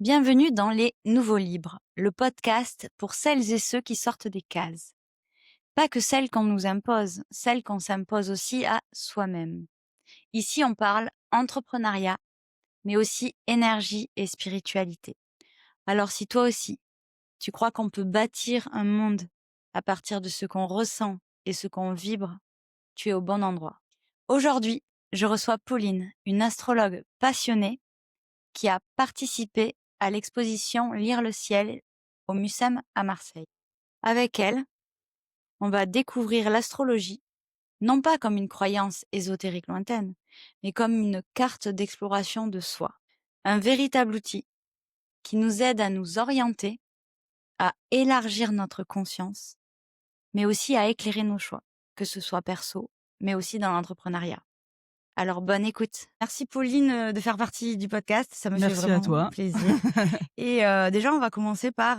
Bienvenue dans Les Nouveaux Libres, le podcast pour celles et ceux qui sortent des cases. Pas que celles qu'on nous impose, celles qu'on s'impose aussi à soi-même. Ici, on parle entrepreneuriat, mais aussi énergie et spiritualité. Alors si toi aussi, tu crois qu'on peut bâtir un monde à partir de ce qu'on ressent et ce qu'on vibre, tu es au bon endroit. Aujourd'hui, je reçois Pauline, une astrologue passionnée qui a participé à l'exposition Lire le ciel au Mucem à Marseille. Avec elle, on va découvrir l'astrologie, non pas comme une croyance ésotérique lointaine, mais comme une carte d'exploration de soi. Un véritable outil qui nous aide à nous orienter, à élargir notre conscience, mais aussi à éclairer nos choix, que ce soit perso, mais aussi dans l'entrepreneuriat. Alors bonne écoute. Merci Pauline de faire partie du podcast, ça me fait Merci à vraiment toi. plaisir. Et déjà on va commencer par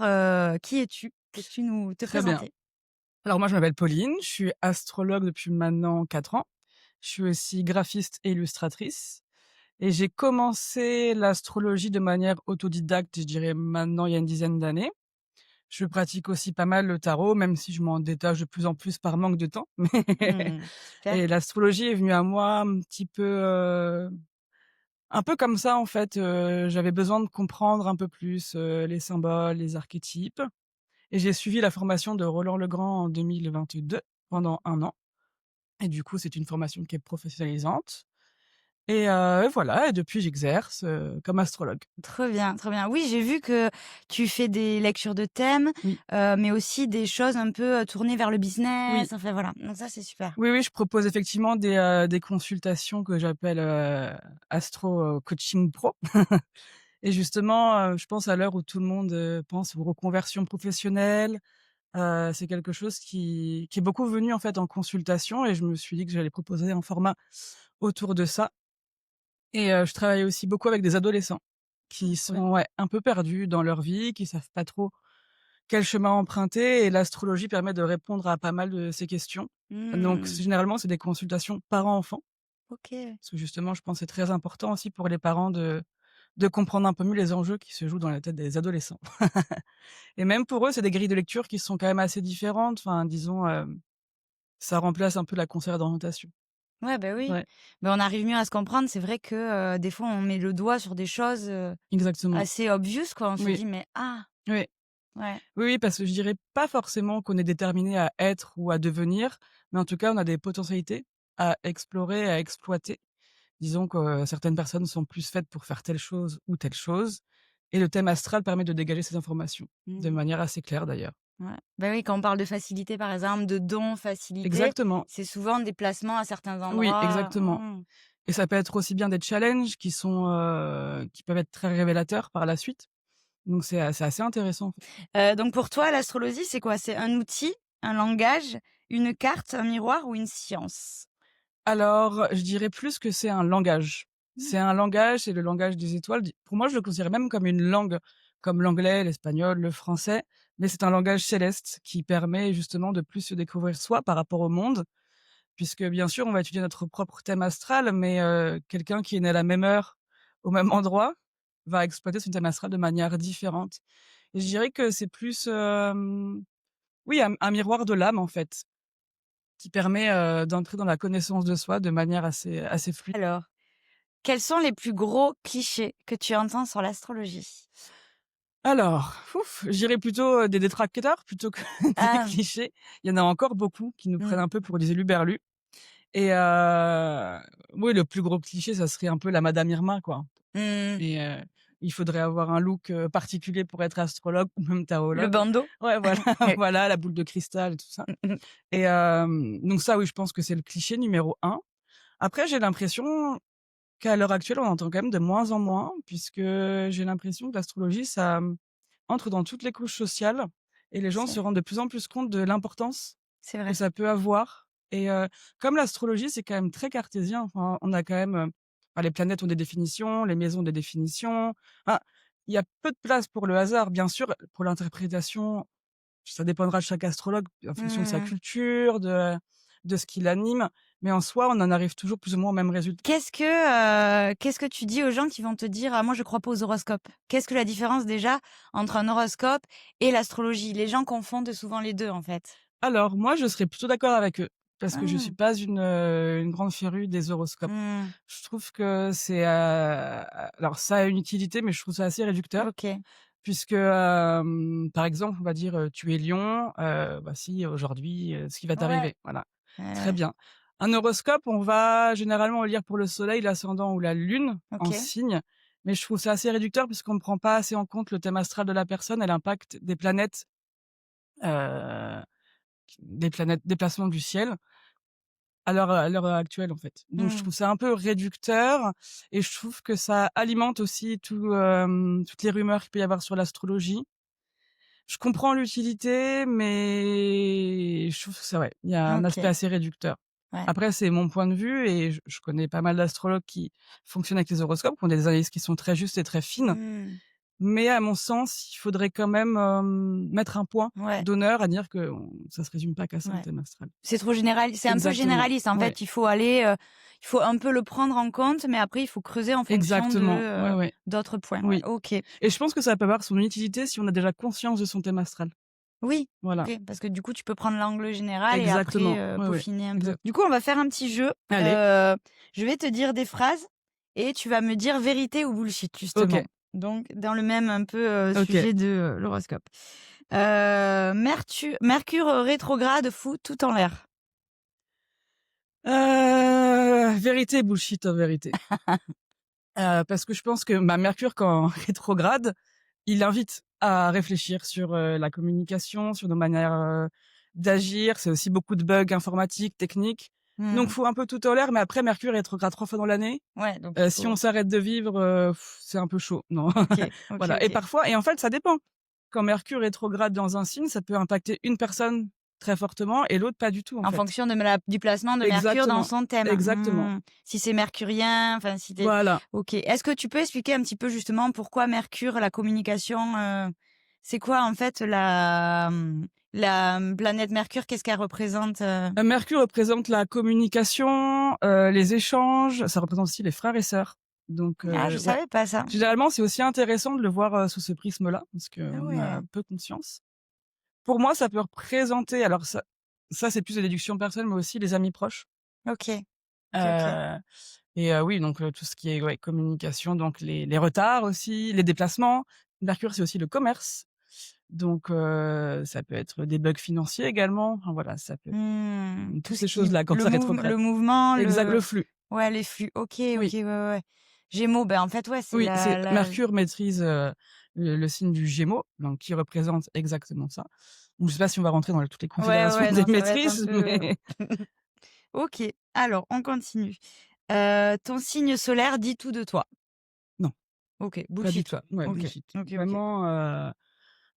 qui es-tu? Peux-tu nous te Très bien. présenter? Alors moi, je m'appelle Pauline, je suis astrologue depuis maintenant 4 ans. Je suis aussi graphiste et illustratrice et j'ai commencé l'astrologie de manière autodidacte, je dirais maintenant il y a une dizaine d'années. Je pratique aussi pas mal le tarot, même si je m'en détache de plus en plus par manque de temps. Super. Et l'astrologie est venue à moi un peu comme ça en fait, j'avais besoin de comprendre un peu plus, les symboles, les archétypes. Et j'ai suivi la formation de Roland Legrand en 2022 pendant 1 an et du coup, c'est une formation qui est professionnalisante et voilà et depuis j'exerce, comme astrologue. Trop bien, trop bien. Oui, j'ai vu que tu fais des lectures de thèmes, Oui, mais aussi des choses un peu, tournées vers le oui, business, enfin voilà, donc ça c'est super. oui, oui, je propose effectivement des consultations que j'appelle, astro, coaching pro et justement, je pense à l'heure où tout le monde, pense aux reconversions professionnelles, c'est quelque chose qui est beaucoup venu en fait en consultation et je me suis dit que j'allais proposer un format autour de ça. Et je travaille aussi beaucoup avec des adolescents qui Trop bien. sont, ouais, un peu perdus dans leur vie, qui savent pas trop quel chemin emprunter et l'astrologie permet de répondre à pas mal de ces questions. Donc Mmh. généralement, c'est des consultations parents-enfants OK. parce que justement, je pense que c'est très important aussi pour les parents de comprendre un peu mieux les enjeux qui se jouent dans la tête des adolescents. Et même pour eux, c'est des grilles de lecture qui sont quand même assez différentes. Enfin, disons, ça remplace un peu la conseillère d'orientation. Ouais, bah, oui. Ouais, Mais on arrive mieux à se comprendre. C'est vrai que, des fois on met le doigt sur des choses, exactement. assez obvious quoi. On se Oui, dit: «Mais ah!» oui. Ouais. Oui, oui, parce que je dirais pas forcément qu'on est déterminé à être ou à devenir, mais en tout cas, on a des potentialités à explorer, à exploiter. Disons que certaines personnes sont plus faites pour faire telle chose ou telle chose et le thème astral permet de dégager ces informations, de Mmh. manière assez claire d'ailleurs. Ouais. Bah, oui, quand on parle de facilité, par exemple, de dons, facilité, Exactement, c'est souvent des placements à certains oui, endroits. exactement et ça peut être aussi bien des challenges qui peuvent être très révélateurs par la suite, donc c'est assez intéressant. Donc pour toi, l'astrologie, c'est quoi? C'est un outil, un langage, une carte, un miroir ou une science? Alors, je dirais plus que c'est un langage. Mmh. C'est un langage, c'est le langage des étoiles. Di Pour moi, je le considère même comme une langue, comme l'anglais, l'espagnol, le français, mais c'est un langage céleste qui permet justement de plus se découvrir soi par rapport au monde. Puisque bien sûr, on va étudier notre propre thème astral, mais quelqu'un qui est né à la même heure, au même endroit, va exploiter son thème astral de manière différente. Et je dirais que c'est plus, oui, un miroir de l'âme, en fait, qui permet, d'entrer dans la connaissance de soi de manière assez fluide. Alors, quels sont les plus gros clichés que tu entends sur l'astrologie? Alors, ouf, je dirais plutôt, des détracteurs plutôt que des Ah, clichés. Il y en a encore beaucoup qui nous prennent mmh, un peu pour des huluberlus et oui, le plus gros cliché, ça serait un peu la madame Irma, quoi mmh, et il faudrait avoir un look, particulier pour être astrologue ou même le tarologue. bandeau? Ouais, voilà, Ouais. voilà, la boule de cristal et tout ça Mmh mh. et donc ça, oui, je pense que c'est le cliché numéro un. Après, j'ai l'impression qu'à l'heure actuelle, on entend quand même de moins en moins puisque j'ai l'impression que l'astrologie, ça, entre dans toutes les couches sociales et les gens C'est se rendent de plus en plus compte de l'importance c'est que vrai. ça peut avoir et comme l'astrologie, c'est quand même très cartésien, enfin, on a quand même, enfin, les planètes ont des définitions, les maisons ont des définitions. Enfin, il y a peu de place pour le hasard. Bien sûr, pour l'interprétation, ça dépendra de chaque astrologue en fonction de sa Mmh. culture, de ce qui l'anime, mais en soi, on en arrive toujours plus ou moins au même résultat. Qu'est-ce que tu dis aux gens qui vont te dire: «Ah moi je crois pas aux horoscopes»? Qu'est-ce que la différence déjà entre un horoscope et l'astrologie? Les gens confondent souvent les 2 en fait. Alors moi, je serais plutôt d'accord avec eux, parce que je suis Ah! pas une grande férue des horoscopes. Mmh. Je trouve que c'est, alors ça a une utilité, mais je trouve ça assez réducteur OK. puisque, par exemple, on va dire, tu es lion, voici aujourd'hui, ce qui va Ouais. t'arriver. Voilà, très Ouais. bien. Un horoscope, on va généralement lire pour le soleil, l'ascendant ou la lune en OK. signe, mais je trouve ça assez réducteur puisqu'on ne prend pas assez en compte le thème astral de la personne et l'impact heu, des planètes, déplacements du ciel à l'heure actuelle, en fait. Donc je Mmh. trouve ça un peu réducteur et je trouve que ça alimente aussi toutes les rumeurs qu'il peut y avoir sur l'astrologie. Je comprends l'utilité, mais je trouve que ça ouais, il y a un aspect OK. assez réducteur. Ouais. Après, c'est mon point de vue et je connais pas mal d'astrologues qui fonctionnent avec les horoscopes, qui ont des analyses qui sont très justes et très fines. Mmh. Mais à mon sens, il faudrait quand même, mettre un point Ouais. d'honneur à dire que ça se résume pas qu'à ça, le Ouais. thème astral. C'est un peu Exactement, généraliste en ouais, fait. Il faut un peu le prendre en compte, mais après il faut creuser en fonction exactement, ouais, ouais, d'autres points. Ouais. oui OK. et je pense que ça peut avoir son utilité si on a déjà conscience de son thème astral. Oui, Voilà, OK, parce que du coup, tu peux prendre l'angle général et après, exactement, ouais, ouais, peaufiner un peu. exact. Du coup, on va faire un petit jeu. Allez, Je vais te dire des phrases et tu vas me dire vérité ou bullshit, justement. OK, Donc dans le même un peu, OK. sujet de, l'horoscope. Mercure rétrograde fout tout en l'air. Vérité, bullshit en vérité. Parce que je pense que, Mercure quand rétrograde, il invite à réfléchir sur, la communication, sur nos manières, d'agir. C'est aussi beaucoup de bugs informatiques, techniques. Donc Mmh. faut un peu tout en l'air, mais après Mercure rétrograde 3 fois dans l'année. Ouais, donc il Si faut on s'arrête de vivre, c'est un peu chaud, non. OK, OK, Voilà et OK. parfois et en fait, ça dépend. Quand Mercure rétrograde dans un signe, ça peut impacter une personne très fortement et l'autre pas du tout, en En fait. fonction du placement de Mercure dans Exactement, son thème. exactement. Mmh. Si c'est mercurien, enfin si tu Voilà. OK. Est-ce que tu peux expliquer un petit peu justement pourquoi Mercure, la communication, c'est quoi en fait la planète Mercure, qu'est-ce qu'elle représente, Mercure représente la communication, les échanges, ça représente aussi les frères et sœurs. Donc Ah, je ouais. savais pas ça. Généralement, c'est aussi intéressant de le voir, sous ce prisme-là, parce Ah qu'on ouais. a peu conscience. Pour moi, ça peut représenter alors ça c'est plus des déductions personnelles, mais aussi les amis proches. OK. OK, OK. Heu oui, donc tout ce qui est, ouais, communication, donc les retards aussi, les déplacements. Mercure, c'est aussi le commerce, donc ça peut être des bugs financiers également. Enfin voilà, ça peut être, Mmh. toutes Tout ce ces qui choses-là quand ça le rétrograde. mouvement, Exact, le flux. ouais, les flux. OK, OK, Oui, ouais, ouais, ouais. Gémeaux, ben, en fait, ouais, c'est oui, c'est la Mercure maîtrise, le signe du Gémeaux, donc qui représente exactement ça. Donc je sais pas si on va rentrer dans toutes les ouais, considérations ouais, des non, ça va être un maîtrises, peu mais OK, alors on continue. Ton signe solaire dit tout de toi. non, OK, pas du bullshit, tout. quoi. Ouais, OK, bullshit. OK, OK. Vraiment,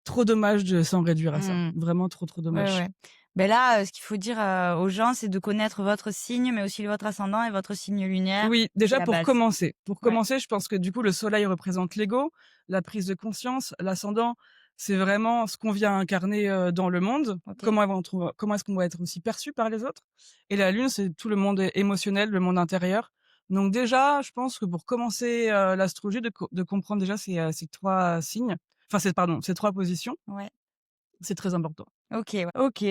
trop dommage de s'en réduire à ça. Mmh. Vraiment trop, trop Ouais, dommage. ouais. Ben là, ce qu'il faut dire, aux gens, c'est de connaître votre signe, mais aussi votre ascendant et votre signe lunaire. Oui, C'est déjà la base. pour Ouais, commencer, je pense que du coup le soleil représente l'ego, la prise de conscience, l'ascendant, c'est vraiment ce qu'on vient incarner, dans le monde, OK. comment est-ce qu'on va être aussi perçu par les autres et la lune, c'est tout le monde émotionnel, le monde intérieur. Donc déjà, je pense que pour commencer, l'astrologie de comprendre déjà ces 3 signes, enfin ces 3 positions, Ouais. c'est très important. OK, ouais. OK.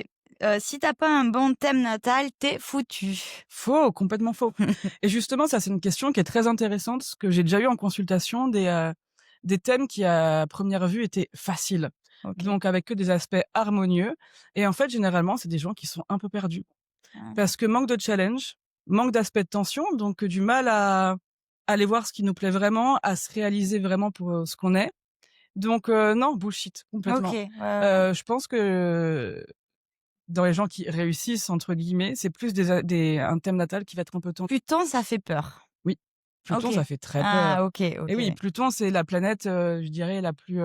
Si tu as pas un bon thème natal, tu es foutu. Faux, complètement faux. Et justement, ça, c'est une question qui est très intéressante, ce que j'ai déjà eu en consultation, des thèmes qui, à première vue, étaient faciles, OK. donc avec que des aspects harmonieux et en fait, généralement, c'est des gens qui sont un peu perdus Ah. parce que manque de challenge, manque d'aspect de tension, donc du mal à aller voir ce qui nous plaît vraiment, à se réaliser vraiment pour, ce qu'on est. Donc non, bullshit, OK, complètement. ouais, ouais. Je pense que dans les gens qui «réussissent» entre guillemets, c'est plus des un thème natal qui va être un peu tendu. Pluton, ça fait peur. Oui, OK. Pluton, ça fait très peur Ah OK, et OK, oui, ouais. Pluton, c'est la planète, je dirais la plus,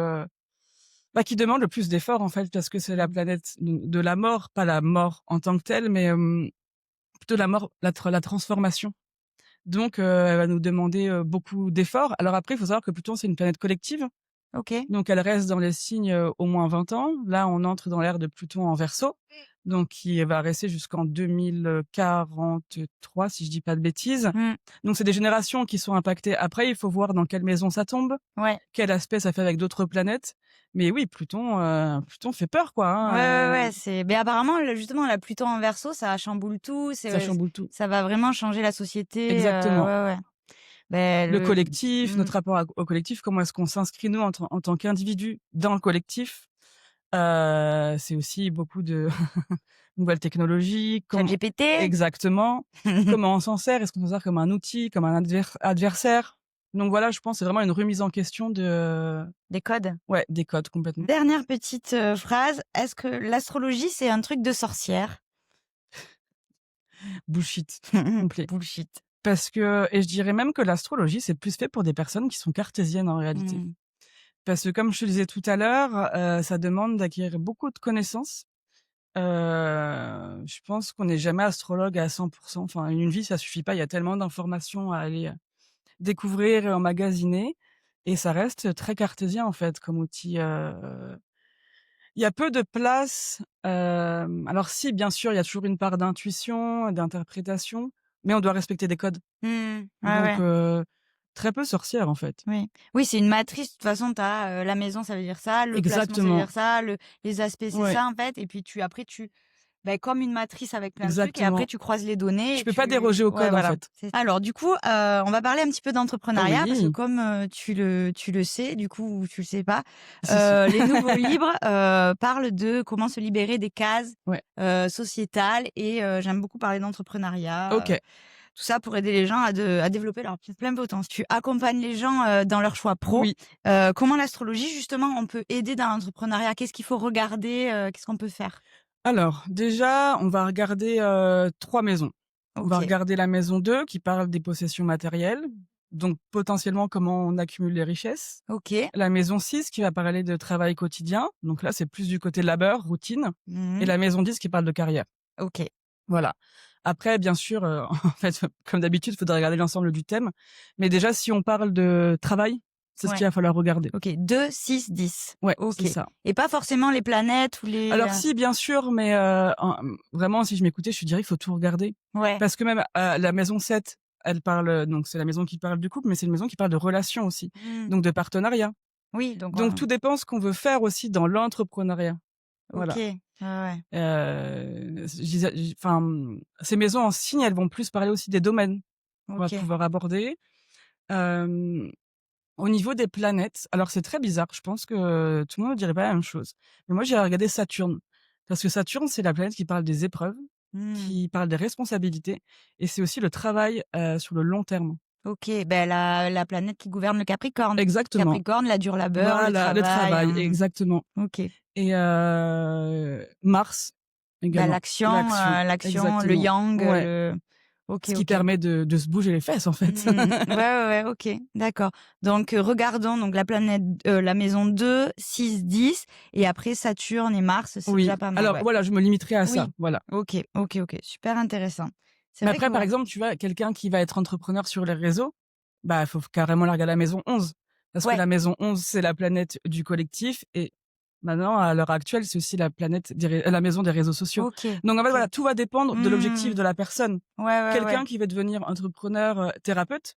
qui demande le plus d'efforts, en fait, parce que c'est la Mmh. planète de la mort, pas la mort en tant que telle, mais plutôt la mort, la transformation. Donc elle va nous demander, beaucoup d'efforts. Alors après, il faut savoir que Pluton, c'est une planète collective, OK. Donc elle reste dans les signes, au moins 20 ans. Là, on entre dans l'ère de Pluton en Verseau, donc qui va rester jusqu'en 2043 si je dis pas de bêtises. Mmh. Donc c'est des générations qui sont impactées. Après, il faut voir dans quelle maison ça tombe, Ouais. quel aspect ça fait avec d'autres planètes. Mais oui, Pluton fait peur quoi, Ouais, ouais, hein, ouais, c'est mais apparemment le justement la Pluton en Verseau, ça chamboule tout, ça chamboule tout. ça va vraiment changer la société, Exactement. ouais, ouais. Beh, Le le collectif, mmh, notre rapport au collectif, comment est-ce qu'on s'inscrit nous en tant qu'individu dans le collectif. C'est aussi beaucoup de nouvelles technologies, ChatGPT? exactement. Comment on s'en sert? Est-ce qu'on s'en sert comme un outil, comme un adversaire? Donc voilà, je pense c'est vraiment une remise en question de Des codes. ouais, des codes complètement. Dernière petite, phrase, est-ce que l'astrologie, c'est un truc de sorcière? Bullshit complet. Bullshit. Parce que et je dirais même que l'astrologie, c'est plus fait pour des personnes qui sont cartésiennes en réalité. Mmh. Parce que comme je te disais tout à l'heure, ça demande d'acquérir beaucoup de connaissances. Je pense qu'on n'est jamais astrologue à 100. Enfin, une vie, ça suffit pas. Il y a tellement d'informations à aller, découvrir et emmagasiner et ça reste très cartésien, en fait, comme outil, il y a peu de place, alors si, bien sûr, il y a toujours une part d'intuition, d'interprétation, mais on doit respecter des codes. Mmh. Ouais, Donc ouais. très peu sorcière, en fait. Oui. Oui, c'est une matrice, de toute façon, tu as, la maison, ça veut dire ça, le placement, ça veut Exactement. dire ça, les aspects, c'est Ouais, ça, en fait, et puis tu beh, comme une matrice avec plein de trucs et après exactement. tu croises les données Tu et peux pas déroger au ouais, code, en voilà. fait. C'est alors du coup, on va parler un petit peu d'entrepreneuriat parce que Oui. comme, tu le sais, du coup, ou tu le sais pas, Si, si. les nouveaux livres, parlent de comment se libérer des cases, Ouais. sociétales et j'aime beaucoup parler d'entrepreneuriat, OK. tout ça pour aider les gens à développer leur plein potentiel. Tu accompagnes les gens, dans leurs choix pro. Oui. Comment l'astrologie, justement, on peut aider dans l'entrepreneuriat? Qu'est-ce qu'il faut regarder? Qu'est-ce qu'on peut faire? Alors, déjà, on va regarder, 3 maisons. On va OK. regarder la maison 2 qui parle des possessions matérielles, donc potentiellement comment on accumule les richesses. OK. La maison 6 qui va parler de travail quotidien, donc là, c'est plus du côté labeur, routine et Mmh. la maison 10 qui parle de carrière. OK. Voilà. Après, bien sûr, en fait, comme d'habitude, il faudrait regarder l'ensemble du thème, mais déjà, si on parle de travail, c'est ce Ouais. qu'il va falloir regarder. OK. 2, 6, 10. Ouais, OK. c'est ça. Et pas forcément les planètes ou les, Alors si, bien sûr, mais vraiment, si je m'écoutais, je te dirais: «Il faut tout regarder». ouais. Parce que même, la maison 7, elle parle, donc c'est la maison qui parle du couple, mais c'est une maison qui parle de relations aussi, Mmh. donc de partenariat. Oui, donc Donc tout dépend ce qu'on veut faire aussi dans l'entrepreneuriat. OK. Voilà. Ouais, ouais. Je disais ces maisons en signe, elles vont plus parler aussi des domaines qu'on va OK. pouvoir aborder. Hem, Au niveau des planètes, alors c'est très bizarre, je pense que tout le monde ne dirait pas la même chose. Mais moi, j'ai regardé Saturne, parce que Saturne, c'est la planète qui parle des épreuves, Mmh. qui parle des responsabilités et c'est aussi le travail, sur le long terme. OK. Ben la planète qui gouverne le Capricorne. Exactement. Capricorne, la dur labeur, le Voilà, le travail, travail, exactement OK. et Mars Bah, également, l'action, l'action, le exactement. yang, Ouais, OK, ce qui OK. permet de se bouger les fesses, en fait. Mmh. Ouais, ouais, ouais, OK, d'accord. Donc, regardons donc la planète, la maison 2, 6, 10 et après Saturne et Mars, c'est Oui, déjà pas mal, alors ouais. voilà, je me limiterai à ça, Oui. voilà. OK, OK, OK, super intéressant. C'est Mais vrai après, que par ouais. exemple, tu vois, quelqu'un qui va être entrepreneur sur les réseaux, bah, faut carrément la regarder la maison 11. Parce que Ouais, la maison 11, c'est la planète du collectif et maintenant, à l'heure actuelle, c'est aussi la planète la maison des réseaux sociaux. OK, Donc en fait, OK. voilà, tout va dépendre de l'objectif Mmh. de la personne. Ouais, ouais, ouais. Quelqu'un qui veut devenir entrepreneur, thérapeute,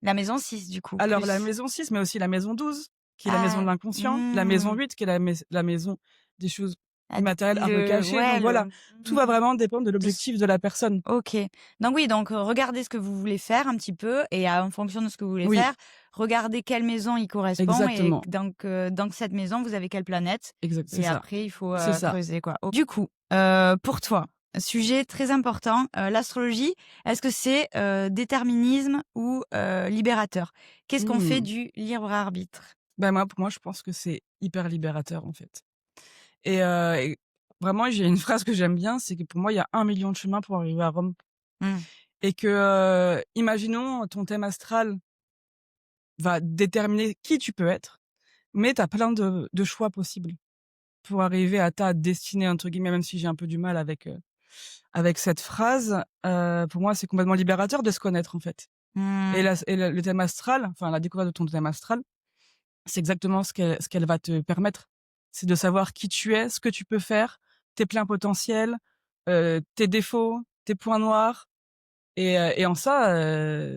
La maison 6 du coup, alors la plus. maison 6, mais aussi la maison 12, qui est la maison Ah, de l'inconscient, la maison mmh. 8, qui est la maison des choses Ah immatérielles un peu le cachées. ouais, Donc voilà, le tout va mmh. vraiment dépendre de De s l'objectif de la personne. OK. Donc oui, donc regardez ce que vous voulez faire un petit peu et en fonction de ce que vous voulez Oui, faire, regardez quelle maison y correspond et exactement. donc dans cette maison, vous avez quelle planète C'est et ça. après il faut, C'est ça. creuser quoi. Du coup, pour toi, sujet très important, l'astrologie, est-ce que c'est, déterminisme ou, libérateur? Qu'est-ce qu'on fait Mmh. du libre arbitre? Bah, moi, pour moi, je pense que c'est hyper libérateur, en fait et vraiment, j'ai une phrase que j'aime bien, c'est que pour moi, il y a 1 million de chemins pour arriver à Rome Mmh. et que, imaginons ton thème astral va déterminer qui tu peux être, mais tu as plein de choix possibles pour arriver à ta «destinée» entre guillemets, même si j'ai un peu du mal avec cette phrase. Pour moi, c'est complètement libérateur de se connaître, en fait Mmh. et le thème astral, enfin la découverte de ton thème astral, c'est exactement ce qu'elle va te permettre. C'est de savoir qui tu es, ce que tu peux faire, tes pleins potentiels, tes défauts, tes points noirs et en ça,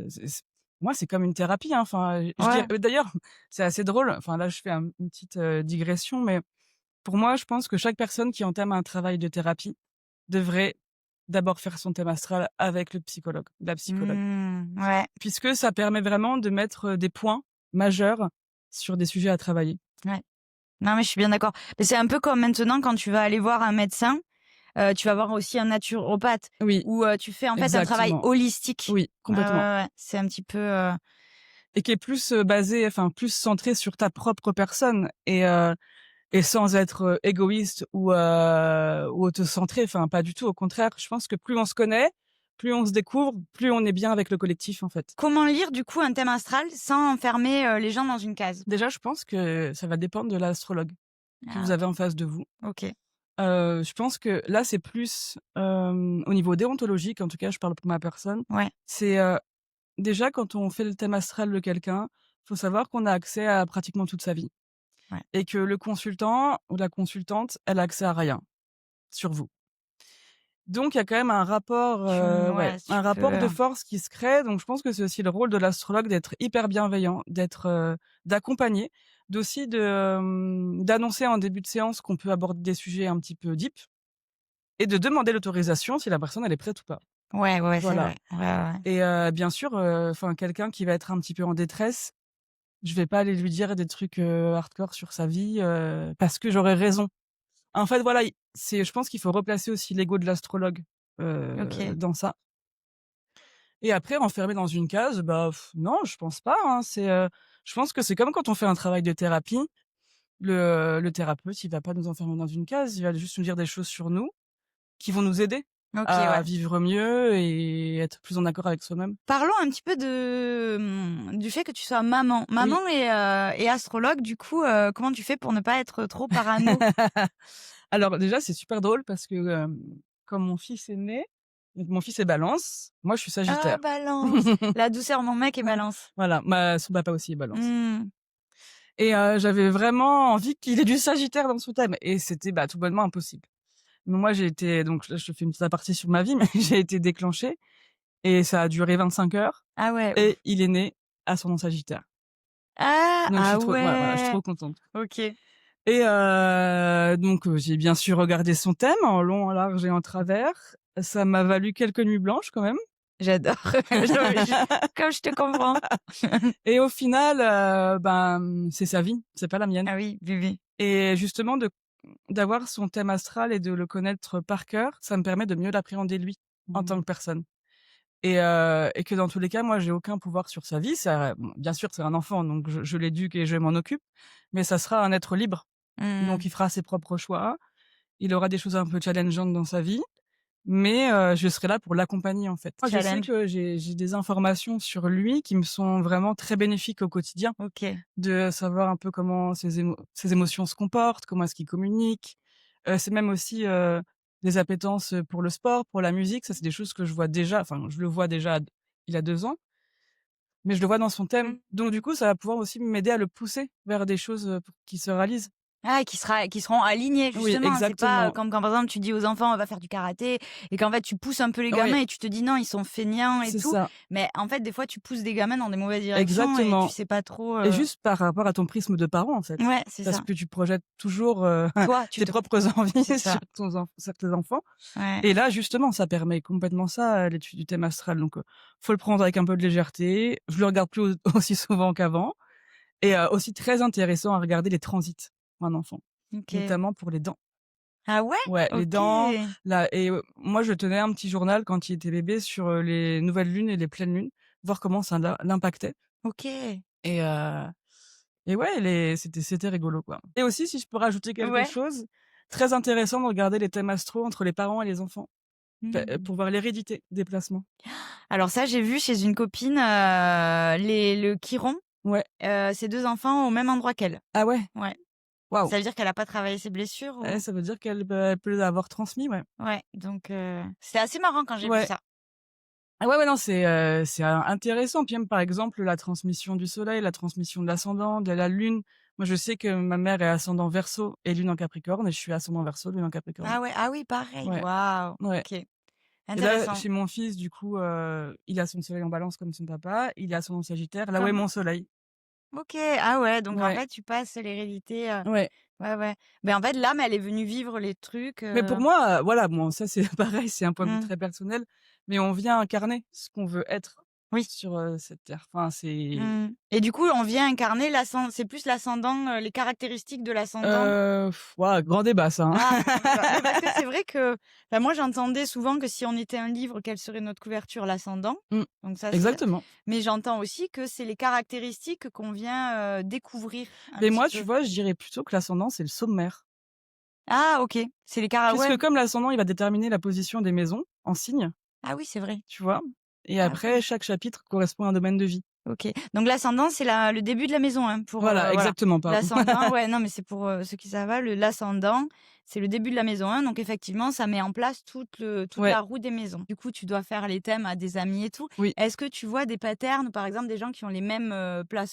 c'est moi, c'est comme une thérapie, hein. Enfin, je dirais Ouais. d'ailleurs, c'est assez drôle, enfin là, je fais une petite, digression, mais pour moi, je pense que chaque personne qui entame un travail de thérapie devrait d'abord faire son thème astral avec le psychologue, la psychologue. Ouais, Puisque ça permet vraiment de mettre, des points majeurs sur des sujets à travailler. ouais. Non, mais je suis bien d'accord. Mais c'est un peu comme maintenant quand tu vas aller voir un médecin, tu vas voir aussi un naturopathe Oui, où, tu fais en fait un travail exactement. holistique. Oui, Ouais, ouais, complètement ouais. C'est un petit peu, et qui est plus, basé enfin plus centré sur ta propre personne et sans être, égoïste ou autocentré, enfin pas du tout, au contraire. Je pense que plus on se connaît, plus on se découvre, plus on est bien avec le collectif, en fait. comment lire du coup un thème astral sans enfermer, les gens dans une case? Déjà, je pense que ça va dépendre de l'astrologue que Ah vous avez OK, en face de vous. OK. Je pense que là, c'est plus, au niveau déontologique, en tout cas, je parle pour ma personne. Ouais, C'est, déjà quand on fait le thème astral de quelqu'un, faut savoir qu'on a accès à pratiquement toute sa vie ouais. et que le consultant ou la consultante, elle a accès à rien sur vous. Donc il y a quand même un rapport, ouais, Ouais, un tu peux, rapport de force qui se crée, donc je pense que c'est aussi le rôle de l'astrologue d'être hyper bienveillant, d'accompagner, d'annoncer en début de séance qu'on peut aborder des sujets un petit peu deep et de demander l'autorisation si la personne elle est prête ou pas. ouais, ouais, c'est Voilà vrai. Ouais, ouais, ouais. et bien sûr, enfin quelqu'un qui va être un petit peu en détresse, je vais pas aller lui dire des trucs, hardcore sur sa vie, parce que j'aurais raison. En fait, voilà, je pense qu'il faut replacer aussi l'ego de l'astrologue, OK. dans ça et après enfermer dans une case, bah, non, je pense pas, hein. Je pense que c'est comme quand on fait un travail de thérapie, le thérapeute, il va pas nous enfermer dans une case, il va juste nous dire des choses sur nous qui vont nous aider OK, à ouais. vivre mieux et être plus en accord avec soi-même. Parlons un petit peu du fait que tu sois maman. Oui. Maman et astrologue, du coup, comment tu fais pour ne pas être trop parano? Alors déjà, c'est super drôle parce que, quand mon fils est né, donc mon fils est Balance, moi je suis Ah, Sagittaire. Balance! La douceur, mon mec est Balance. Voilà, son papa aussi est Balance Mmh. et j'avais vraiment envie qu'il ait du Sagittaire dans son thème et c'était, bah, tout bonnement impossible. Mais moi j'ai été donc là je te fais une petite aparté sur ma vie, mais j'ai été déclenchée et ça a duré 25 heures Ah ouais, et ouf. il est né ascendant Sagittaire. Ah! Donc je suis Ah trop voilà, je suis ouais! trop contente. OK. Et donc j'ai bien sûr regardé son thème en long, en large et en travers. Ça m'a valu quelques nuits blanches quand même. J'adore. Je comme je te comprends. Et au final, c'est sa vie, c'est pas la mienne. Ah oui, bébé. Et justement d'avoir son thème astral et de le connaître par cœur, ça me permet de mieux l'appréhender lui, en tant Mmh. que personne. Et que dans tous les cas, moi, j'ai aucun pouvoir sur sa vie. Ça bon, bien sûr, c'est un enfant, donc je l'éduque et je m'en occupe, mais ça sera un être libre. Donc Mmh. il fera ses propres choix. Il aura des choses un peu challengeantes dans sa vie, mais je serai là pour l'accompagner, en fait. Moi, je sais Challenge. que j'ai des informations sur lui qui me sont vraiment très bénéfiques au quotidien, OK. de savoir un peu comment ses émotions se comportent, comment est-ce qu'il communique. C'est même aussi, des appétences, pour le sport, pour la musique. Ça, c'est des choses que je vois déjà, enfin, je le vois déjà, il a 2 ans, mais je le vois dans son thème. Mmh. Donc du coup, ça va pouvoir aussi m'aider à le pousser vers des choses, pour qu'il se réalisent. Ah, qui seront alignés Oui, justement. C'est pas exactement. comme quand par exemple tu dis aux enfants: «On va faire du karaté» et qu'en fait tu pousses un peu les Oui, gamins et tu te dis: «Non, ils sont feignants et c'est tout». ça. Mais en fait, des fois, tu pousses des gamins dans des mauvaises directions et tu Exactement sais pas trop, et juste par rapport à ton prisme de parent, en fait. ouais, c'est Parce ça. que tu projettes toujours, Toi, tu tes te propres envies c'est ça. sur tes enfants Ouais. et là, justement, ça permet complètement ça, l'étude du thème astral donc faut le prendre avec un peu de légèreté. Je le regarde plus aussi souvent qu'avant et aussi très intéressant à regarder les transits pour un enfant, OK. notamment pour les dents. Ah ouais? Ouais, les dents, OK. là et moi, je tenais un petit journal quand il était bébé sur, les nouvelles lunes et les pleines lunes, voir comment ça l'impactait OK. et et ouais, c'était rigolo, quoi. Et aussi, si je peux rajouter quelque Ouais. chose, très intéressant de regarder les thèmes astro entre les parents et les enfants, Mmh. pour voir l'hérédité des placements. Alors ça, j'ai vu chez une copine, le chiron, Ouais. ses 2 enfants au même endroit qu'elle. Ah ouais? Ouais. Waouh! Ça veut dire qu'elle a pas travaillé ses blessures Eh, ou? ça veut dire qu'elle peut avoir transmis, ouais. Ouais, donc c'était assez marrant quand j'ai vu Ouais. ça. Ah ouais, ouais, non, c'est intéressant. Puis même, par exemple, la transmission du soleil, la transmission de l'ascendant, de la lune. Moi, je sais que ma mère est ascendant Verseau et lune en Capricorne et je suis ascendant Verseau, lune en Capricorne. Ah ouais, ah oui, pareil, Ouais, waouh, ouais. OK, Et là, intéressant. chez mon fils, du coup, il a son soleil en Balance comme son papa, il est ascendant Sagittaire, là où est Comme mon soleil. OK, ah ouais, donc en Ouais, fait, tu passes l'hérédité, ouais. ouais, ouais. Ben en fait, l'âme, elle est venue vivre les trucs, Mais pour moi, voilà, bon, ça, c'est pareil, c'est un point de vue mmh, très personnel, mais on vient incarner ce qu'on veut être oui. sur, cette terre. Enfin, c'est Mmh et du coup, on vient incarner c'est plus l'ascendant, les caractéristiques de l'ascendant? waouh, grand débat ça, Ah, hein. grand débat. Mais parce que c'est vrai que, bah, moi, j'entendais souvent que si on était un livre, quelle serait notre couverture? L'ascendant. Mmh, Donc ça, c'est exactement. mais j'entends aussi que c'est les caractéristiques qu'on vient, découvrir un Mais petit moi, tu peu. vois, je dirais plutôt que l'ascendant, c'est le sommaire. Ah OK, c'est les ouais. Puisque comme l'ascendant, il va déterminer la position des maisons en signes, Ah oui, c'est vrai. tu vois? Et Ah après, oui. chaque chapitre correspond à un domaine de vie. OK. Donc l'ascendant, c'est le début de la maison, hein, pour, Voilà, voilà. exactement, pardon. L'ascendant, ouais, non, mais c'est pour, ceux qui savent pas, l'ascendant, c'est le début de la maison 1, donc effectivement, ça met en place toute Ouais, la roue des maisons. Du coup, tu dois faire les thèmes à des amis et tout. oui, Est-ce que tu vois des patterns, par exemple, des gens qui ont les mêmes,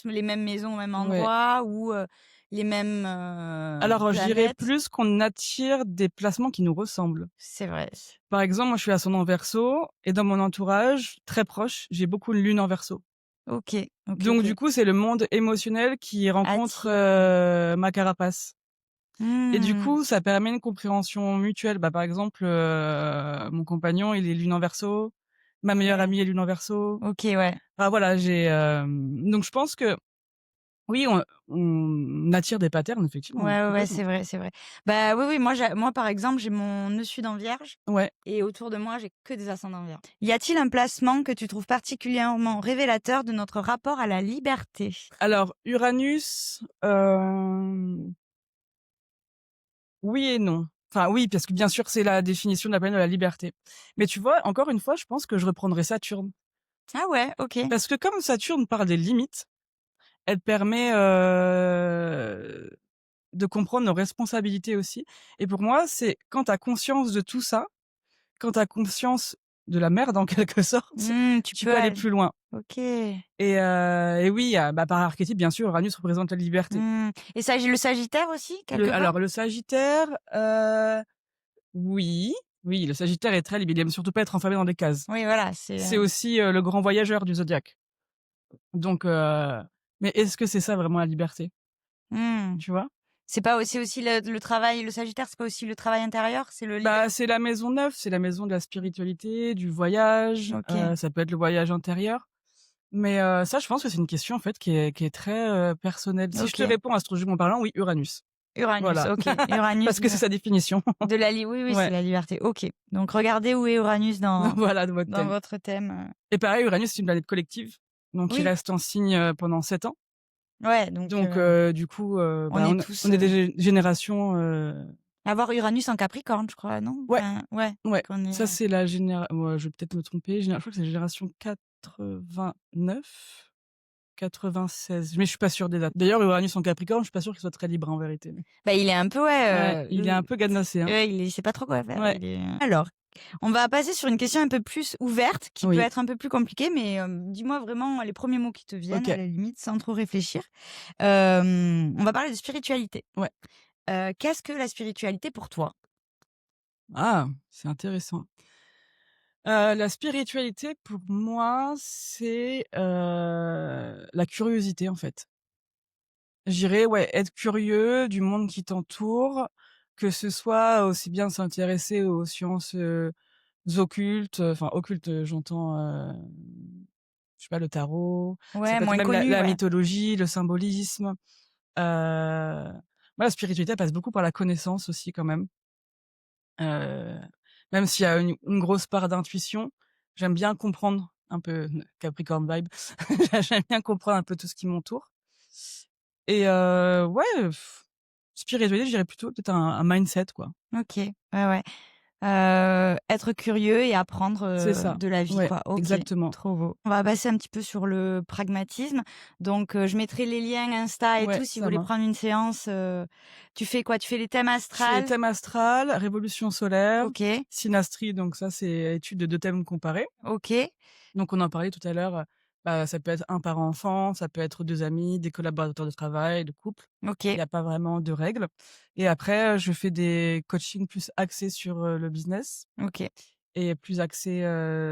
les mêmes maisons au même ouais. endroit ou, les mêmes, Alors, je dirais planètes? plus qu'on attire des placements qui nous ressemblent. C'est vrai. Par exemple, moi, je suis ascendant Verseau et dans mon entourage très proche, j'ai beaucoup de lune en Verseau. OK, OK, Donc du OK. coup, c'est le monde émotionnel qui rencontre, Attire. ma carapace et du Mmh. coup, ça permet une compréhension mutuelle. Bah, par exemple, mon compagnon, il est lune en Verseau, ma meilleure Ouais. amie est lune en Verseau. OK, ouais. Ah voilà, donc je pense que oui, on attire des patterns Ouais, effectivement, ouais, ouais, complètement. c'est vrai, c'est vrai. Bah, oui, oui, moi, par exemple, j'ai mon nœud sud en Vierge Ouais. et autour de moi, j'ai que des ascendants Vierge. Y a-t-il un placement que tu trouves particulièrement révélateur de notre rapport à la liberté? Alors Uranus, oui et non. Enfin oui, parce que bien sûr, c'est la définition de la planète de la liberté. Mais tu vois, encore une fois, je pense que je reprendrai Saturne. Ah ouais, OK. Parce que comme Saturne parle des limites, elle permet, de comprendre nos responsabilités aussi et pour moi, c'est quand tu as conscience de tout ça, quand tu as conscience de la merde en quelque sorte, Mmh, tu tu peux peux aller aller plus loin OK. et oui, bah, par archétype, bien sûr, Uranus représente la liberté. Mmh et le Sagittaire aussi, quelque part? Le Sagittaire, oui, oui, le Sagittaire est très libre, il aime surtout pas être enfermé dans des cases. Oui, voilà, C'est aussi, le grand voyageur du zodiaque. Donc mais est-ce que c'est ça vraiment la liberté? mmh. Tu vois? C'est pas aussi le travail le Sagittaire, c'est pas aussi le travail intérieur? C'est le Bah, liber c'est la maison 9, c'est la maison de la spiritualité, du voyage, OK. ça peut être le voyage intérieur. Mais ça, je pense que c'est une question, en fait, qui est très, personnelle. Si je te OK. réponds astrologiquement parlant, oui, Uranus. Uranus, Voilà. OK. Uranus Parce que c'est sa définition. de la li oui, oui, c'est Ouais, la liberté. OK. Donc regardez où est Uranus voilà, de votre dans thème. votre thème, Et pareil, Uranus, c'est une planète collective, donc il oui, reste en signe, pendant 7 ans. ouais, donc Donc du coup, on bah, est on tous, est des générations, avoir Uranus en Capricorne, je crois, non? ouais, Enfin, ouais, ouais, qu'on est, ça c'est la ouais, je vais peut-être me tromper, je crois que c'est la génération 89? 96, mais je suis pas sûre des dates. D'ailleurs, Uranus en Capricorne, je suis pas sûre qu'il soit très libre en vérité. bah, il est un peu, Ouais, ouais, il est un peu cadenassé, hein. il sait pas trop quoi faire, Ouais, il est, alors, on va passer sur une question un peu plus ouverte, qui peut oui, être un peu plus compliquée, mais dis-moi vraiment les premiers mots qui te viennent, à OK, la limite, sans trop réfléchir. On va parler de spiritualité. ouais. Qu'est-ce que la spiritualité pour toi? Ah, c'est intéressant. La spiritualité pour moi, c'est, la curiosité, en fait. Je dirais, ouais, être curieux du monde qui t'entoure, que ce soit aussi bien s'intéresser aux sciences, occultes, enfin occultes, j'entends, je sais pas, le tarot, ça Ouais, peut être moins même connu, la ouais. mythologie, le symbolisme. Moi, la spiritualité passe beaucoup par la connaissance aussi quand même. Heu, Même s'il y a une grosse part d'intuition, j'aime bien comprendre un peu, Capricorn vibe. J'aime bien comprendre un peu tout ce qui m'entoure et ouais, spiritualité, je dirais plutôt peut-être un mindset, quoi. OK. Ouais, ouais. Être curieux et apprendre, C'est ça. de la vie, Ouais, quoi. OK, exactement. trop beau. On va passer un petit peu sur le pragmatisme. Donc, je mettrai les liens Insta et Ouais, tout si vous ça voulez marche. prendre une séance, tu fais quoi? Tu fais les thèmes Je fais astrales? thème astral, révolution solaire, OK, synastrie, donc ça, c'est étude de 2 thèmes comparés. OK, Donc on en parlait tout à l'heure, bah, ça peut être un parent-enfant, ça peut être 2 amis, des collaborateurs de travail, de couple. Il OK, y a pas vraiment de règles et après, je fais des coachings plus axés sur, le business OK. et plus axés,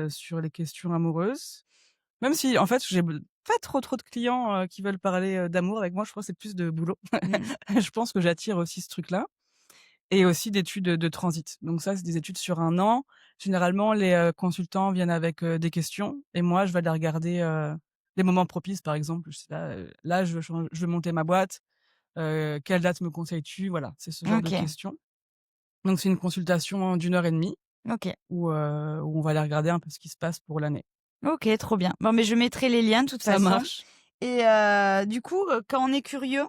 sur les questions amoureuses. Même si en fait, j'ai pas trop de clients, qui veulent parler, d'amour avec moi, je crois que c'est plus de boulot. Mmh. Je pense que j'attire aussi ce truc-là. Et aussi d'études, de transit. Donc ça, c'est des études sur 1 an. Généralement, les, consultants viennent avec, des questions et moi, je vais les regarder, les moments propices, par exemple, je sais pas, là, je veux monter ma boîte, quelle date me conseilles-tu? Voilà, c'est ce genre de OK, questions. Donc c'est une consultation d'1 heure et demie OK, où on va aller regarder un peu ce qui se passe pour l'année. OK, trop bien. Bon, mais je mettrai les liens de toute Ça façon marche. et du coup, quand on est curieux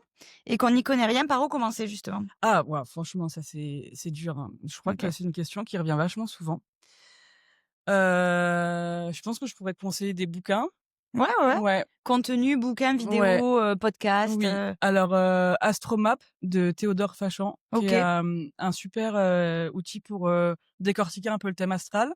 et qu'on n'y connaît rien, par où commencer justement? Ah waouh, franchement, ça, c'est dur, hein. Je crois que OK. c'est une question qui revient vachement souvent. Je pense que je pourrais te conseiller des bouquins. Ouais, ouais, ouais. Ouais, Contenu, bouquin, ouais. vidéo, podcast, Oui, alors, Astromap de Théodore Fachant, qui est, OK, un super, outil pour, décortiquer un peu le thème astral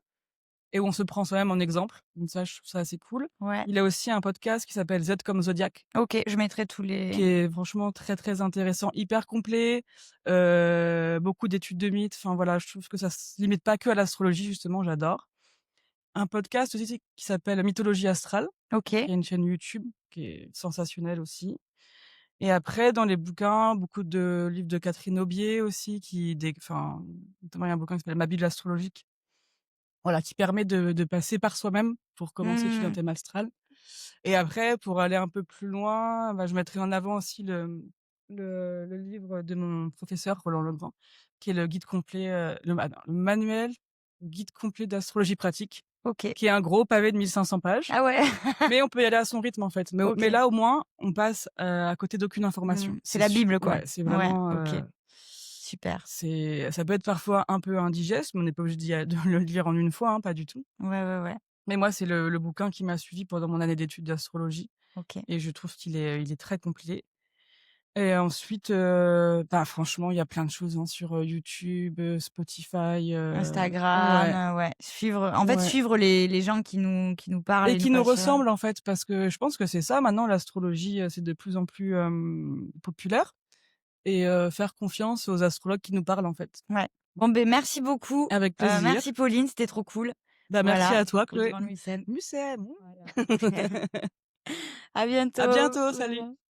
et où on se prend soi-même en exemple. Donc ça, je trouve ça assez cool. ouais, Il a aussi un podcast qui s'appelle Z comme Zodiac, OK, je mettrai tous qui les est franchement très, très intéressant, hyper complet, beaucoup d'études de mythes. Enfin voilà, je trouve que ça se limite pas que à l'astrologie justement, j'adore. Un podcast aussi qui s'appelle Mythologie astrale, OK. qui a une chaîne YouTube qui est sensationnelle aussi. Et après, dans les bouquins, beaucoup de livres de Catherine Aubier aussi enfin, notamment il y a un bouquin qui s'appelle Ma Bible astrologique, voilà, qui permet de passer par soi-même pour commencer l'étude d'un Mmh. thème astral. Et après, pour aller un peu plus loin, bah, je mettrai en avant aussi le livre de mon professeur Roland Legrand, qui est le guide complet, le manuel guide complet d'astrologie pratique, OK. qui est un gros pavé de 1 500 pages. Ah ouais? Mais on peut y aller à son rythme, en fait. Mais OK. là, au moins, on passe, à côté d'aucune Mmh. information. C'est la Bible, quoi? Ouais, c'est Ouais, vraiment, OK. Super. ça peut être parfois un peu indigeste, mais on n'est pas obligé de le lire en une fois, hein, pas du tout. Ouais, ouais, ouais. Mais moi, c'est le bouquin qui m'a suivi pendant mon année d'études d'astrologie OK. et je trouve il est très complet. Et ensuite, bah, franchement, il y a plein de choses, hein, sur, YouTube, Spotify, Instagram, ouais, ouais. Suivre en fait, ouais. suivre les gens qui nous parlent Et et nous qui nous passionnent. ressemblent, en fait, parce que je pense que c'est ça maintenant l'astrologie, c'est de plus en plus, populaire et faire confiance aux astrologues qui nous parlent, en fait. Ouais. Bon, ben merci beaucoup. Avec Merci plaisir. Pauline, c'était trop cool. Bah, merci Voilà, à toi, Chloé. Audran Lucène. Mucem. Voilà. À À bientôt. bientôt, Bye salut. bye.